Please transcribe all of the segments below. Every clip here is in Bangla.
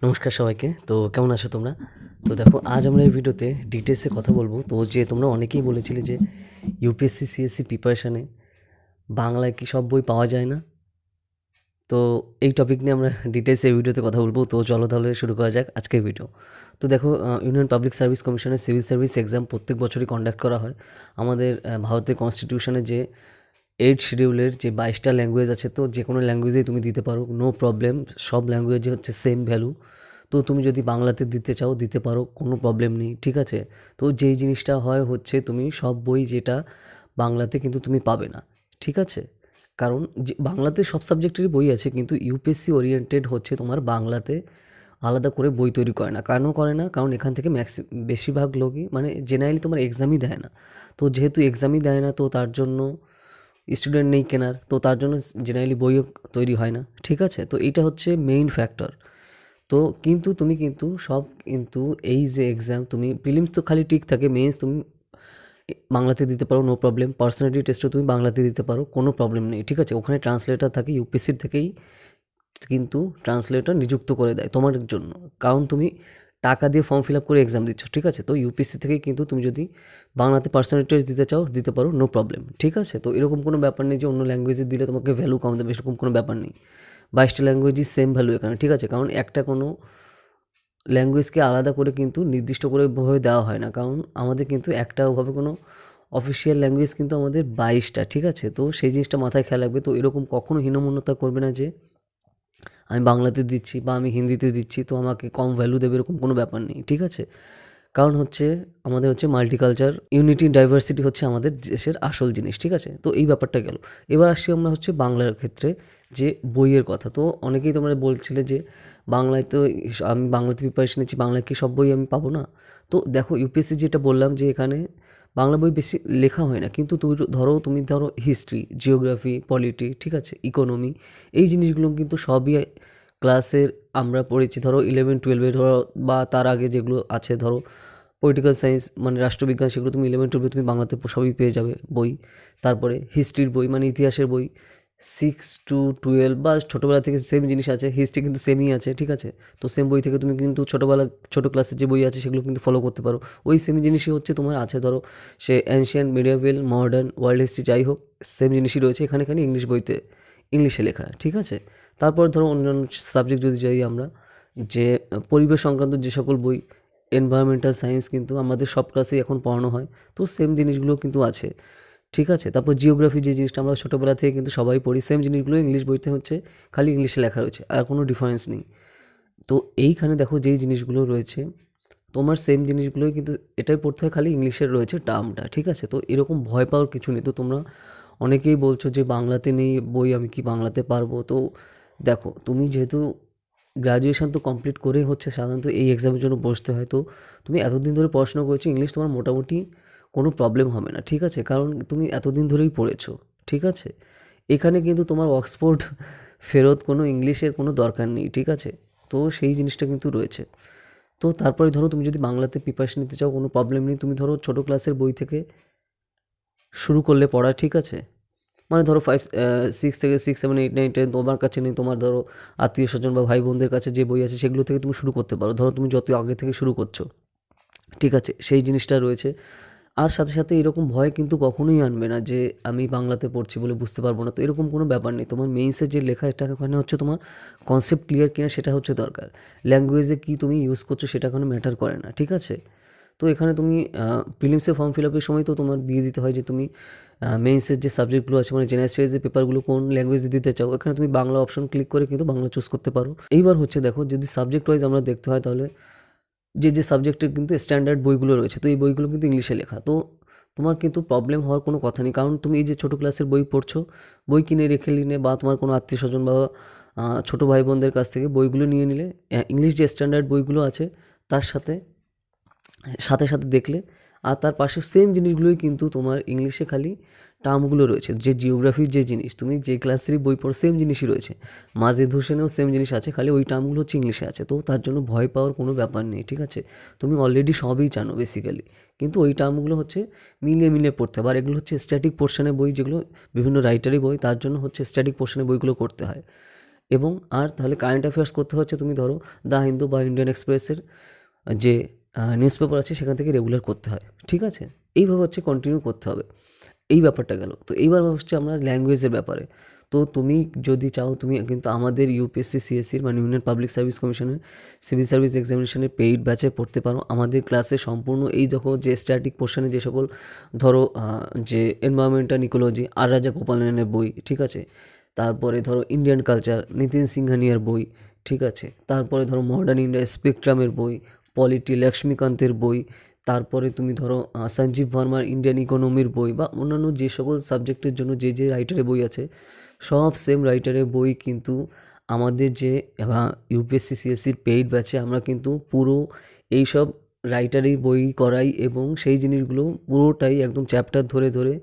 নমস্কার সবাইকে। তো কেমন আছো তোমরা? তো দেখো, আজ আমরা এই ভিডিওতে ডিটেলসে কথা বলবো। তো যে তোমরা অনেকেই বলেছিলে যে ইউপিএসসি সিএসসি প্রিপারেশানে বাংলায় কি সব বই পাওয়া যায় না? তো এই টপিক নিয়ে আমরা ডিটেলসে এই ভিডিওতে কথা বলবো। তো চলো তাহলে শুরু করা যাক আজকের ভিডিও। তো দেখো, ইউনিয়ন পাবলিক সার্ভিস কমিশনের সিভিল সার্ভিস এক্সাম প্রত্যেক বছরই কন্ডাক্ট করা হয়। আমাদের ভারতের কনস্টিটিউশনে যে 8 শিডিউলের যে 22টা ল্যাঙ্গুয়েজ আছে, তো যে কোনো ল্যাঙ্গুয়েজেই তুমি দিতে পারো, নো প্রবলেম। সব ল্যাঙ্গুয়েজে হচ্ছে সেম ভ্যালু। তো তুমি যদি বাংলাতে দিতে চাও দিতে পারো, কোনো প্রবলেম নেই, ঠিক আছে। তো যেই জিনিসটা হয় হচ্ছে, তুমি সব বই যেটা বাংলাতে কিন্তু তুমি পাবে না, ঠিক আছে। কারণ যে বাংলাতে সব সাবজেক্টেরই বই আছে, কিন্তু ইউপিএসসি ওরিয়েন্টেড হচ্ছে তোমার বাংলাতে আলাদা করে বই তৈরি করে না। কেন করে না? কারণ এখান থেকে বেশিরভাগ লোকই মানে জেনারেলি তোমার এক্সামই দেয় না। তো যেহেতু এক্সামই দেয় না, তো তার জন্য স্টুডেন্ট নেই কেনার, তো তার জন্য জেনারেলি বইও তৈরি হয় না, ঠিক আছে। তো এইটা হচ্ছে মেইন ফ্যাক্টর। তো কিন্তু তুমি কিন্তু সব কিন্তু এই যে এক্সাম, তুমি প্রিলিমস তো খালি ঠিক থাকে, মেন্স তুমি বাংলাতে দিতে পারো, নো প্রবলেম। পার্সোনালিটি টেস্টও তুমি বাংলাতে দিতে পারো, কোনো প্রবলেম নেই, ঠিক আছে। ওখানে ট্রান্সলেটার থাকে, ইউপিএসসির থেকেই কিন্তু ট্রান্সলেটর নিযুক্ত করে দেয় তোমার জন্য। কারণ তুমি টাকা দিয়ে ফর্ম ফিল আপ করে এক্সাম দিচ্ছ, ঠিক আছে। তো ইউপিএসসি থেকেই কিন্তু তুমি যদি বাংলাতে পার্সোনালিটি টেস্ট দিতে চাও দিতে পারো, নো প্রবলেম, ঠিক আছে। তো এরকম কোনো ব্যাপার নেই যে অন্য ল্যাঙ্গুয়েজে দিলে তোমাকে ভ্যালু কম দেবে, এরকম কোনো ব্যাপার নেই। 22টা ল্যাঙ্গুয়েজই সেম ভ্যালু এখানে, ঠিক আছে। কারণ একটা কোনো ল্যাঙ্গুয়েজকে আলাদা করে কিন্তু নির্দিষ্ট করে ভাবে দেওয়া হয় না। কারণ আমাদের কিন্তু একটা ওভাবে কোনো অফিসিয়াল ল্যাঙ্গুয়েজ কিন্তু আমাদের 22টা, ঠিক আছে। তো সেই জিনিসটা মাথায় খেয়াল রাখবে। তো এরকম কখনো হীনমন্যতা করবে না যে আমি বাংলাতে দিচ্ছি বা আমি হিন্দিতে দিচ্ছি তো আমাকে কম ভ্যালু দেবে, এরকম কোনো ব্যাপার নেই, ঠিক আছে। কারণ হচ্ছে আমাদের হচ্ছে মাল্টিকালচার ইউনিটি ডাইভার্সিটি হচ্ছে আমাদের দেশের আসল জিনিস, ঠিক আছে। তো এই ব্যাপারটা গেল। এবার আসছি আমরা হচ্ছে বাংলার ক্ষেত্রে যে বইয়ের কথা। তো অনেকেই তোমরা বলছিলে যে বাংলায় তো আমি বাংলাতে প্রিপারেশন নিচ্ছি, বাংলায় কি সব বই আমি পাবো না? তো দেখো, ইউপিএসসি যেটা বললাম যে এখানে বাংলা বই বেশি লেখা হয় না, কিন্তু তুমি ধরো হিস্ট্রি, জিওগ্রাফি, পলিটি, ঠিক আছে, ইকোনমি, এই জিনিসগুলো কিন্তু সবই ক্লাসের আমরা পড়েছি। ধরো 11-12 ধরো বা তার আগে যেগুলো আছে, ধরো পলিটিক্যাল সায়েন্স মানে রাষ্ট্রবিজ্ঞান, সেগুলো তুমি 11-12 তুমি বাংলাতে সবই পেয়ে যাবে বই। তারপরে হিস্ট্রির বই মানে ইতিহাসের বই 6-12 বা ছোটোবেলা থেকে সেম জিনিস আছে, হিস্ট্রি কিন্তু সেমই আছে, ঠিক আছে। তো সেম বই থেকে তুমি কিন্তু ছোটো ক্লাসের যে বই আছে সেগুলো কিন্তু ফলো করতে পারো। ওই সেম জিনিসই হচ্ছে তোমার আছে, ধরো সে ancient, medieval, modern, world history, যাই হোক সেম জিনিসই রয়েছে এখানে, এখানে ইংলিশ বইতে ইংলিশে লেখা, ঠিক আছে। তারপর ধরো অন্যান্য সাবজেক্ট যদি যাই আমরা, যে পরিবেশ সংক্রান্ত যে সকল বই, এনভায়রনমেন্টাল সায়েন্স কিন্তু আমাদের সব ক্লাসেই এখন পড়ানো হয়, তো সেম জিনিসগুলো কিন্তু আছে, ঠিক আছে। তারপর জিওগ্রাফি যে জিনিসটা আমরা ছোটোবেলা থেকে কিন্তু সবাই পড়ি, সেম জিনিসগুলো ইংলিশ বইতে হচ্ছে, খালি ইংলিশে লেখা রয়েছে, আর কোনো ডিফারেন্স নেই। তো এইখানে দেখো যেই জিনিসগুলো রয়েছে তোমার সেম জিনিসগুলোই কিন্তু এটাই পড়তে হয়, খালি ইংলিশের রয়েছে টার্মটা, ঠিক আছে। তো এরকম ভয় পাওয়ার কিছু নেই। তো তোমরা অনেকেই বলছো যে বাংলাতে নেই বই, আমি কি বাংলাতে পারবো? তো দেখো, তুমি যেহেতু গ্র্যাজুয়েশন তো কমপ্লিট করে হচ্ছে সাধারণত এই এক্সামের জন্য বসতে হয়, তো তুমি এতদিন ধরে পড়াশোনা করেছো, ইংলিশ তোমার মোটামুটি কোনো প্রবলেম হবে না, ঠিক আছে। কারণ তুমি এতদিন ধরেই পড়েছো, ঠিক আছে। এখানে কিন্তু তোমার অক্সফোর্ড ফেরত কোনো ইংলিশের কোনো দরকার নেই, ঠিক আছে। তো সেই জিনিসটা কিন্তু রয়েছে। তো তারপরে ধরো তুমি যদি বাংলাতে প্রিপারেশন নিতে চাও, কোনো প্রবলেম নেই। তুমি ধরো ছোটো ক্লাসের বই থেকে শুরু করলে পড়া, ঠিক আছে। মানে ধরো 6 থেকে 6, 7, 8, 9, 10 তোমার কাছে নেই, তোমার ধরো আত্মীয় স্বজন বা ভাই বোনদের কাছে যে বই আছে সেগুলো থেকে তুমি শুরু করতে পারো। ধরো তুমি যত আগে থেকে শুরু করছো, ঠিক আছে, সেই জিনিসটা রয়েছে। আর সাথে সাথে এরকম ভয় কিন্তু কখনোই আনবে না যে আমি বাংলাতে পড়ছি বলে বুঝতে পারবো না, তো এরকম কোনো ব্যাপার নেই। তোমার মেইনসে যে লেখা, এটা ওখানে হচ্ছে তোমার কনসেপ্ট ক্লিয়ার কিনা সেটা হচ্ছে দরকার। ল্যাঙ্গুয়েজে কী তুমি ইউজ করছো সেটা কোনো ম্যাটার করে না, ঠিক আছে। তো এখানে তুমি প্রিলিমসে ফর্ম ফিল আপের সময় তো তোমার দিয়ে দিতে হয় যে তুমি মেইনসের যে সাবজেক্টগুলো আছে মানে জেনারেল স্টাডিজের পেপারগুলো কোন ল্যাঙ্গুয়েজে দিতে চাও, এখানে তুমি বাংলা অপশন ক্লিক করে কিন্তু বাংলা চুজ করতে পারো। এইবার হচ্ছে দেখো, যদি সাবজেক্ট ওয়াইজ আমরা দেখতে হয় তাহলে যে সাবজেক্টের কিন্তু স্ট্যান্ডার্ড বইগুলো রয়েছে, তো এই বইগুলো কিন্তু ইংলিশে লেখা। তো তোমার কিন্তু প্রবলেম হওয়ার কোনো কথা নেই, কারণ তুমি এই যে ছোটো ক্লাসের বই পড়ছো, বই কিনে রেখে নিলে বা তোমার কোনো আত্মীয় স্বজন বা ছোটো ভাই বোনদের কাছ থেকে বইগুলো নিয়ে নিলে, ইংলিশ যে স্ট্যান্ডার্ড বইগুলো আছে তার সাথে সাথে সাথে দেখলে, আর তার পাশে সেম জিনিসগুলোই কিন্তু তোমার ইংলিশে খালি টার্মগুলো রয়েছে। যে জিওগ্রাফির যে জিনিস তুমি যে ক্লাসেরই বই পড়ো সেম জিনিসই রয়েছে, মাজেদ হোসেনেও সেম জিনিস আছে, খালি ওই টার্মগুলো হচ্ছে ইংলিশে আছে। তো তার জন্য ভয় পাওয়ার কোনো ব্যাপার নেই, ঠিক আছে। তুমি অলরেডি সবই জানো বেসিক্যালি, কিন্তু ওই টার্মগুলো হচ্ছে মিলিয়ে মিলিয়ে পড়তে হবে। আর এগুলো হচ্ছে স্ট্যাটিক পোর্শনের বই, যেগুলো বিভিন্ন রাইটারই বই, তার জন্য হচ্ছে স্ট্যাটিক পোর্শনের বইগুলো করতে হয়। এবং আর তাহলে কারেন্ট অ্যাফেয়ার্স করতে হচ্ছে তুমি ধরো দ্য হিন্দু বা ইন্ডিয়ান এক্সপ্রেসের যে নিউজ পেপার আছে সেখান থেকে রেগুলার করতে হয়, ঠিক আছে? এইভাবে হচ্ছে কন্টিনিউ করতে হবে। এই ব্যাপারটা গেল। তো এইবার হচ্ছে আমরা ল্যাঙ্গুয়েজের ব্যাপারে। তো তুমি যদি চাও তুমি কিন্তু আমাদের ইউপিএসসি সিএসসির মানে ইউনিয়ন পাবলিক সার্ভিস কমিশনের সিভিল সার্ভিস এক্সামিনেশনের পেইড ব্যাচে পড়তে পারো। আমাদের ক্লাসে সম্পূর্ণ এই দেখো যে স্ট্যাটিক পোর্শনে যে সকল ধরো যে এনভায়রনমেন্টাল ইকোলজি আর রাজা গোপালনের বই, ঠিক আছে? তারপরে ধরো ইন্ডিয়ান কালচার নিতিন সিংহানিয়ার বই, ঠিক আছে? তারপরে ধরো মডার্ন ইন্ডিয়া স্পেকট্রামের বই, পলিটি লক্ষ্মীকান্তের বই, তারপরে তুমি ধরো সঞ্জীব ভার্মার ইন্ডিয়ান ইকোনমির বই বা অন্যান্য যে সকল সাবজেক্টের জন্য যে যে রাইটারের বই আছে সব সেম রাইটারের বই কিন্তু আমাদের যে ইউপিএসসি সিএসসির পেইড ব্যাচে আমরা কিন্তু পুরো এইসব রাইটারের বই করাই এবং সেই জিনিসগুলো পুরোটাই একদম চ্যাপ্টার ধরে ধরে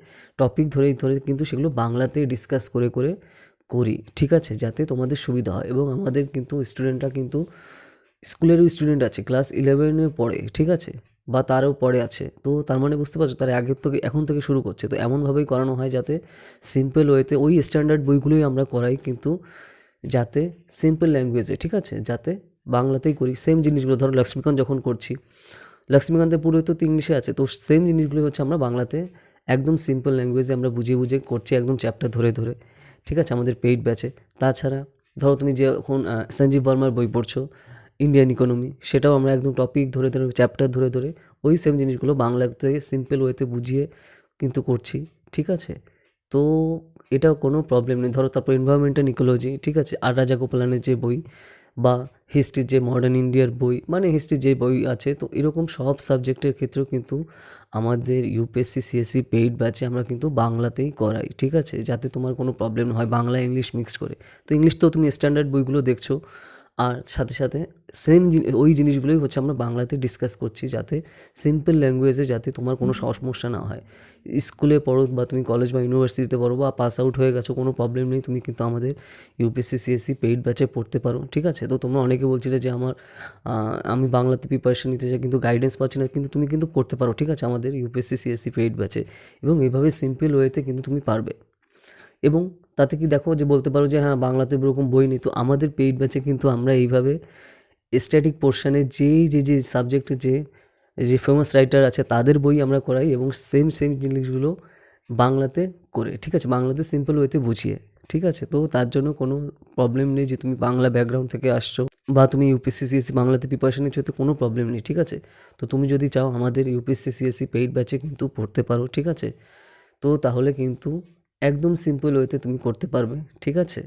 টপিক ধরে ধরে কিন্তু সেগুলো বাংলাতে ডিসকাস করে করে করি, ঠিক আছে? যাতে তোমাদের সুবিধা হয়। এবং আমাদের কিন্তু স্টুডেন্টরা কিন্তু স্কুলেরও স্টুডেন্ট আছে ক্লাস 11-এ পড়ে, ঠিক আছে? বা তারও পরে আছে। তো তার মানে বুঝতে পারছো তারা আগের থেকে এখন থেকে শুরু করছে। তো এমনভাবেই করানো হয় যাতে সিম্পল ওয়েতে ওই স্ট্যান্ডার্ড বইগুলোই আমরা করাই কিন্তু যাতে সিম্পল ল্যাঙ্গুয়েজে, ঠিক আছে? যাতে বাংলাতেই করি সেম জিনিসগুলো। ধরো লক্ষ্মীকান্ত যখন করছি, লক্ষ্মীকান্তের পুরো তো ইংলিশে আছে, তো সেম জিনিসগুলো হচ্ছে আমরা বাংলাতে একদম সিম্পল ল্যাঙ্গুয়েজে আমরা বুঝিয়ে বুঝিয়ে করছি একদম চ্যাপ্টার ধরে ধরে, ঠিক আছে? আমাদের পেইড ব্যাচে। তাছাড়া ধরো তুমি যখন সঞ্জীব বর্মার বই পড়ছো ইন্ডিয়ান ইকোনমি, সেটাও আমরা একদম টপিক ধরে ধরে চ্যাপ্টার ধরে ধরে ওই সেম জিনিসগুলো বাংলাতে সিম্পল ওয়েতে বুঝিয়ে কিন্তু করছি, ঠিক আছে? তো এটাও কোনো প্রবলেম নেই। ধরো তারপর এনভায়রনমেন্টাল ইকোলজি, ঠিক আছে? আর রাজা গোপালনের যে বই বা হিস্ট্রির যে মডার্ন ইন্ডিয়ার বই মানে হিস্ট্রির যে বই আছে, তো এরকম সব সাবজেক্টের ক্ষেত্রেও কিন্তু আমাদের ইউপিএসসি সিএসসি পেইড ব্যাচে আমরা কিন্তু বাংলাতেই করাই, ঠিক আছে? যাতে তোমার কোনো প্রবলেম না হয় বাংলা ইংলিশ মিক্সড করে। তো ইংলিশ তো তুমি স্ট্যান্ডার্ড বইগুলো দেখছো, আর সাথে সাথে সেম ওই জিনিসগুলোই হচ্ছে আমরা বাংলাতে ডিসকাস করছি যাতে সিম্পল ল্যাঙ্গুয়েজে যাতে তোমার কোনো সমস্যা না হয়। স্কুলে পড়ো বা তুমি কলেজ বা ইউনিভার্সিটিতে পড়ো বা পাস আউট হয়ে গেছো, কোনো প্রবলেম নেই, তুমি কিন্তু আমাদের ইউপিএসসি সিএসসি পেইড ব্যাচে পড়তে পারো, ঠিক আছে? তো তোমরা অনেকে বলছিলে যে আমি বাংলাতে প্রিপারেশন নিতে চাই কিন্তু গাইডেন্স পাচ্ছি না, কিন্তু তুমি কিন্তু করতে পারো, ঠিক আছে? আমাদের ইউপিএসসি সিএসসি পেইড ব্যাচে। এবং এইভাবে সিম্পল ওয়েতে কিন্তু তুমি পারবে। এবং তাতে কি দেখো যে বলতে পারো যে হ্যাঁ বাংলাতে এরকম বই নেই, তো আমাদের পেইড ব্যাচে কিন্তু আমরা এইভাবে স্ট্যাটিক পোর্শনে যে সাবজেক্টে যে ফেমাস রাইটার আছে তাদের বই আমরা করাই এবং সেম সেম জিনিসগুলো বাংলাতে করে, ঠিক আছে? বাংলাতে সিম্পল ওয়েতে বুঝিয়ে, ঠিক আছে? তো তার জন্য কোনো প্রবলেম নেই যে তুমি বাংলা ব্যাকগ্রাউন্ড থেকে আসছো বা তুমি ইউপিএসসি সিএসসি বাংলাতে প্রিপারেশন নিচ্ছ, তো কোনো প্রবলেম নেই, ঠিক আছে? তো তুমি যদি চাও আমাদের ইউপিএসসি সিএসসি পেইড ব্যাচে কিন্তু পড়তে পারো, ঠিক আছে? তো তাহলে কিন্তু একদম সিম্পল ওয়েতে তুমি করতে পারবে, ঠিক আছে?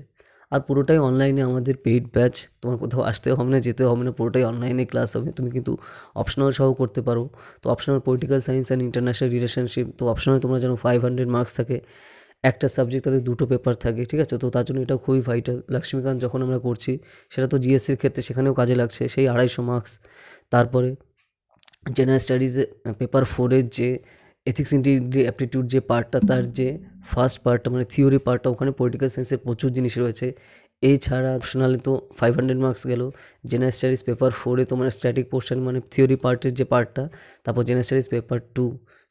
আর পুরোটাই অনলাইনে আমাদের পেইড ব্যাচ, তোমার কোথাও আসতেও হবে না যেতেও হবে না, পুরোটাই অনলাইনে ক্লাস হবে। তুমি কিন্তু অপশনাল সহ করতে পারো। তো optional political science and international relationship, তো অপশনাল তোমরা যেন 500 মার্কস থাকে, একটা সাবজেক্ট তাদের দুটো পেপার থাকে, ঠিক আছে? তো তার জন্য এটা খুবই ভাইটাল। লক্ষ্মীকান্ত যখন আমরা করছি সেটা তো জিএসসির ক্ষেত্রে সেখানেও কাজে লাগছে, সেই 250 মার্কস। তারপরে জেনারেল স্টাডিজে পেপার 4-এর যে এথিক্স ইন্টিগ্রিটি অ্যাপটিটিউড যে পার্টটা, তার যে ফার্স্ট পার্টটা মানে থিওরি পার্টটা, ওখানে পলিটিক্যাল সায়েন্সের প্রচুর জিনিস রয়েছে। এছাড়া অপশনালে তো 500 মার্কস গেল। জেনারেল স্টাডিজ পেপার 4-এ তোমার স্ট্যাটিক পোর্শন মানে থিওরি পার্টের যে পার্টটা, তারপর জেনারেল স্টাডিজ পেপার 2,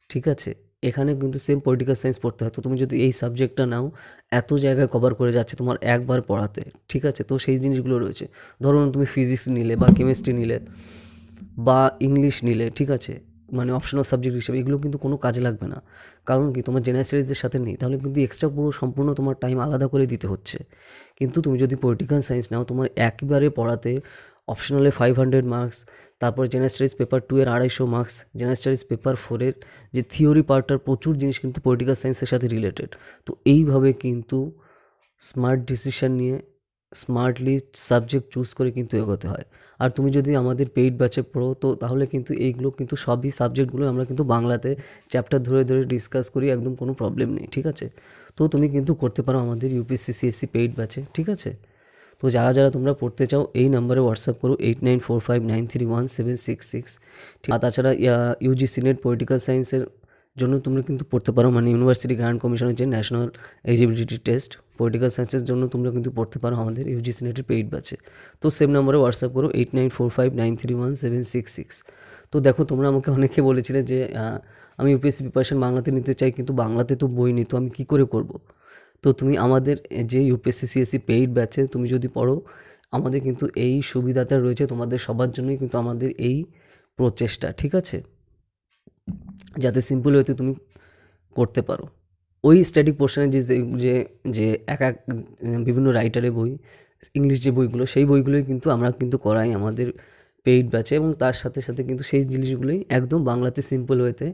ঠিক আছে? এখানে কিন্তু সেম পলিটিক্যাল সায়েন্স পড়তে হয়। তো তুমি যদি এই সাবজেক্টটা নাও, এত জায়গায় কভার করে যাচ্ছে তোমার একবার পড়াতে, ঠিক আছে? তো সেই জিনিসগুলো রয়েছে। ধরুন তুমি ফিজিক্স নিলে বা কেমিস্ট্রি নিলে বা ইংলিশ নিলে, ঠিক আছে? মানে অপশনাল সাবজেক্ট হিসেবে এগুলো কিন্তু কোনো কাজে লাগবে না। কারণ কি তোমার জেনারেল স্টাডিজের সাথে নেই, তাহলে কিন্তু এক্সট্রা পুরো সম্পূর্ণ তোমার টাইম আলাদা করে দিতে হচ্ছে। কিন্তু তুমি যদি পলিটিক্যাল সায়েন্স নাও তোমার একবারে পড়াতে অপশনালে 500 মার্কস, তারপর জেনারেল স্টাডিজ পেপার 2-এর 250 মার্কস, জেনারেল স্টাডিজ পেপার 4-এর যে থিওরি পার্টটার প্রচুর জিনিস কিন্তু পলিটিক্যাল সায়েন্সের সাথে রিলেটেড। তো এইভাবে কিন্তু স্মার্ট ডিসিশন নিয়ে স্মার্টলি সাবজেক্ট চুজ করে কিন্তু এগোতে হয়। আর তুমি যদি আমাদের পেইড ব্যাচে পড়ো তো তাহলে কিন্তু এইগুলো কিন্তু সবই সাবজেক্টগুলো আমরা কিন্তু বাংলাতে চ্যাপ্টার ধরে ধরে ডিসকাস করি, একদম কোনো প্রবলেম নেই, ঠিক আছে? তো তুমি কিন্তু করতে পারো আমাদের ইউপিএসসি সিএসসি পেইড ব্যাচে, ঠিক আছে? তো যারা যারা তোমরা পড়তে চাও এই নাম্বারে হোয়াটসঅ্যাপ করো 8945931766, ঠিক? আর তাছাড়া ইউজিসি নেট পলিটিক্যাল সায়েন্সের জন্য তোমরা কিন্তু পড়তে পারো মানে ইউনিভার্সিটি গ্র্যান্ড কমিশনের যে ন্যাশনাল এলিজিবিলিটি টেস্ট পলিটিক্যাল সায়েন্সের জন্য তোমরা কিন্তু পড়তে পারো আমাদের ইউজিসি নেটের পেইড ব্যাচে। তো সেম নাম্বারে হোয়াটসঅ্যাপ করো 8945931766। তো দেখো তোমরা আমাকে অনেকে বলেছিলে যে আমি ইউপিএসসি প্রিপারেশন বাংলাতে নিতে চাই কিন্তু বাংলাতে তো বই নেই, তো আমি কী করে করব? তো তো তুমি আমাদের যে ইউপিএসসি সিএসসি পেইড ব্যাচে তুমি যদি পড়ো, আমাদের কিন্তু এই সুবিধাটা রয়েছে তোমাদের সবার জন্যই, কিন্তু আমাদের এই প্রচেষ্টা, ঠিক আছে, যাতে সিম্পল ওয়েতে তুমি করতে পারো। ওই স্ট্যাটিক পোর্শনে যে যে যে এক এক বিভিন্ন রাইটারের বই, ইংলিশ যে বইগুলো, সেই বইগুলোই কিন্তু আমরা কিন্তু করাই আমাদের পেইড ব্যাচে, এবং তার সাথে সাথে কিন্তু সেই জিনিসগুলোই একদম বাংলাতে সিম্পল ওয়েতে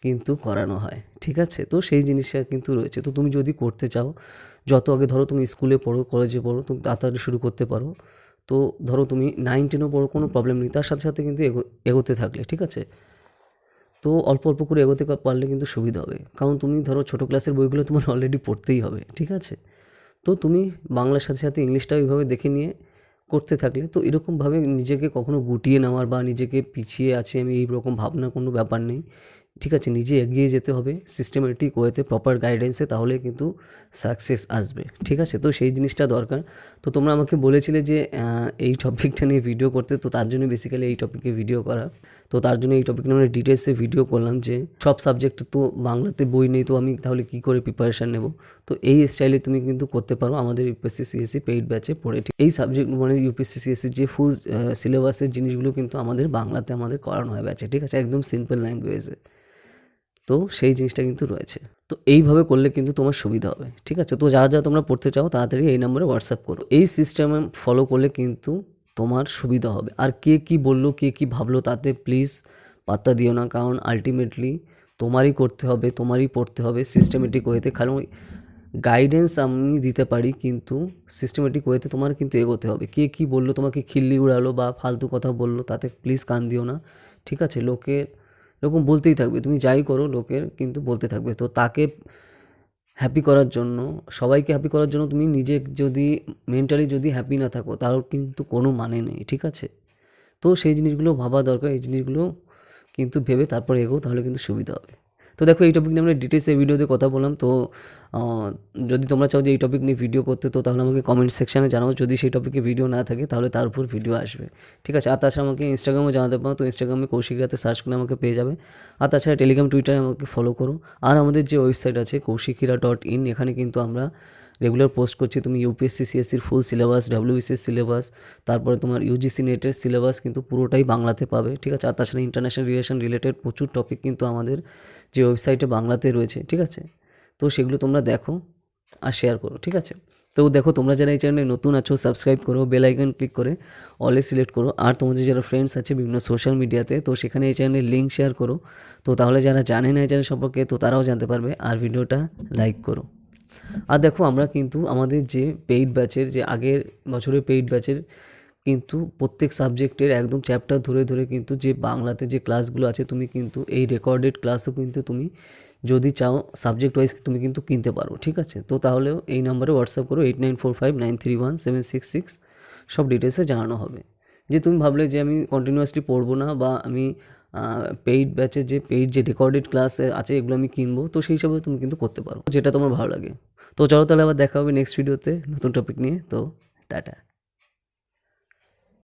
কিন্তু করানো হয়, ঠিক আছে। তো সেই জিনিসটা কিন্তু রয়েছে। তো তুমি যদি করতে চাও, যত আগে ধরো তুমি স্কুলে পড়ো, কলেজে পড়ো, তুমি তাড়াতাড়ি শুরু করতে পারো। তো ধরো তুমি 9-10ও পড়ো, কোনো প্রবলেম নেই, তার সাথে সাথে কিন্তু এগোতে থাকলে, ঠিক আছে। তো অল্প অল্প করে এগোতে পারলে কিন্তু সুবিধা হবে, কারণ তুমি ধরো ছোটো ক্লাসের বইগুলো তোমার অলরেডি পড়তেই হবে, ঠিক আছে। তো তুমি বাংলার সাথে সাথে ইংলিশটাও এইভাবে দেখে নিয়ে করতে থাকলে, তো এরকমভাবে নিজেকে কখনো গুটিয়ে নেওয়ার বা নিজেকে পিছিয়ে আছি আমি এই রকম ভাবনার কোনো ব্যাপার নেই, ঠিক আছে। নিজে এগিয়ে যেতে হবে সিস্টেমেটিক ওয়েতে, প্রপার গাইডেন্সে, তাহলে কিন্তু সাকসেস আসবে, ঠিক আছে। তো সেই জিনিসটা দরকার। তো তোমরা আমাকে বলেছিলে যে এই টপিকটা নিয়ে ভিডিও করতে, তো তার জন্য বেসিক্যালি এই টপিকে ভিডিও করা। তো তার জন্য এই টপিক নিয়ে আমরা ডিটেলসে ভিডিও করলাম যে সব সাবজেক্ট তো বাংলাতে বই নেই, তো আমি তাহলে কী করে প্রিপারেশান নেব। তো এই স্টাইলে তুমি কিন্তু করতে পারো আমাদের ইউপিএসসি সিএসসি পেইড ব্যাচে পড়ে। এই সাবজেক্ট মানে ইউপিএসসি সিএসসি যে ফুল সিলেবাসের জিনিসগুলো কিন্তু আমাদের বাংলাতে আমাদের করানো হয় ব্যাচে, ঠিক আছে, একদম সিম্পল ল্যাঙ্গুয়েজে। তো সেই জিনিসটা কিন্তু রয়েছে। তো এইভাবে করলে কিন্তু তোমার সুবিধা হবে, ঠিক আছে। তো যা যা তোমরা পড়তে চাও তাড়াতাড়ি এই নম্বরে হোয়াটসঅ্যাপ করো। এই সিস্টেমে ফলো করলে কিন্তু তোমার সুবিধা হবে। আর কে কী বললো, কে কী ভাবলো, তাতে প্লিজ পাত্তা দিও না, কারণ আলটিমেটলি তোমারই করতে হবে, তোমারই পড়তে হবে সিস্টেমেটিক ওয়েতে। কারণ গাইডেন্স আমি দিতে পারি, কিন্তু সিস্টেমেটিক ওয়েতে তোমার কিন্তু এগোতে হবে। কে কী বললো, তোমাকে খিল্লি উড়ালো বা ফালতু কথা বললো, তাতে প্লিজ কান দিও না, ঠিক আছে। লোকের এরকম বলতেই থাকবে, তুমি যাই করো লোকের কিন্তু বলতে থাকবে। তো তাকে হ্যাপি করার জন্য, সবাইকে হ্যাপি করার জন্য তুমি নিজে যদি মেন্টালি যদি হ্যাপি না থাকো, তার কিন্তু কোনো মানে নেই, ঠিক আছে। তো সেই জিনিসগুলো ভাবা দরকার, এই জিনিসগুলো কিন্তু ভেবে তারপর এগোও, তাহলে কিন্তু সুবিধা হবে। তো দেখো, এই টপিক নিয়ে আমরা ডিটেলসে ভিডিওতে কথা বললাম। তো যদি তোমরা চাও যে এই টপিক নিয়ে ভিডিও করতে, তো তাহলে আমাকে কমেন্ট সেকশানে জানাও। যদি সেই টপিকে ভিডিও না থাকে তাহলে তার উপর ভিডিও আসবে, ঠিক আছে। আর তাছাড়া আমাকে ইনস্টাগ্রামে জানাতে পারো, তো ইনস্টাগ্রামে কৌশিকরাতে সার্চ করে আমাকে পেয়ে যাবে। আর তাছাড়া টেলিগ্রাম, টুইটারে আমাকে ফলো করো। আর আমাদের যে ওয়েবসাইট আছে kaushikira.in, এখানে কিন্তু আমরা রেগুলার পোস্ট করছি। তুমি ইউপিএসসি সিএসসির ফুল সিলেবাস, ডাব্লিউবিসিএস সিলেবাস, তারপরে তোমার ইউজিসি নেটের সিলেবাস কিন্তু পুরোটাই বাংলাতে পাবে, ঠিক আছে। আর তাছাড়া ইন্টারন্যাশনাল রিলেশন রিলেটেড প্রচুর টপিক কিন্তু আমাদের যে ওয়েবসাইটে বাংলাতে রয়েছে, ঠিক আছে। তো সেগুলো তোমরা দেখো আর শেয়ার করো, ঠিক আছে। তো দেখো, তোমরা যারা এই চ্যানেলে নতুন আছো, সাবস্ক্রাইব করো, বেল আইকন ক্লিক করে অলে সিলেক্ট করো। আর তোমাদের যারা ফ্রেন্ডস আছে বিভিন্ন সোশ্যাল মিডিয়াতে, তো সেখানে এই চ্যানেলের লিঙ্ক শেয়ার করো। তো তাহলে যারা জানে না এই চ্যানেল সম্পর্কে, তো তারাও জানতে পারবে। আর ভিডিওটা লাইক করো। আর দেখো, আমরা কিন্তু আমাদের যে পেইড ব্যাচের, যে আগের বছরের পেইড ব্যাচের কিন্তু প্রত্যেক সাবজেক্টের একদম চ্যাপ্টার ধরে ধরে কিন্তু যে বাংলাতে যে ক্লাসগুলো আছে, তুমি কিন্তু এই রেকর্ডেড ক্লাসও কিন্তু তুমি যদি চাও সাবজেক্ট ওয়াইজ তুমি কিন্তু কিনতে পারো, ঠিক আছে। তো তাহলেও এই নম্বরে হোয়াটসঅ্যাপ করো 8945931766, সব ডিটেলসে জানানো হবে। যে তুমি ভাবলে যে আমি কন্টিনিউয়াসলি পড়বো না, বা আমি পেইড ব্যাচে যে পেইড যে রেকর্ডেড ক্লাস আছে এগুলো আমি কিনবো, তো সেই হিসাবে তুমি কিন্তু করতে পারো, যেটা তোমার ভালো লাগে। তো চলো তাহলে আবার দেখা হবে নেক্সট ভিডিওতে নতুন টপিক নিয়ে। তো টাটা।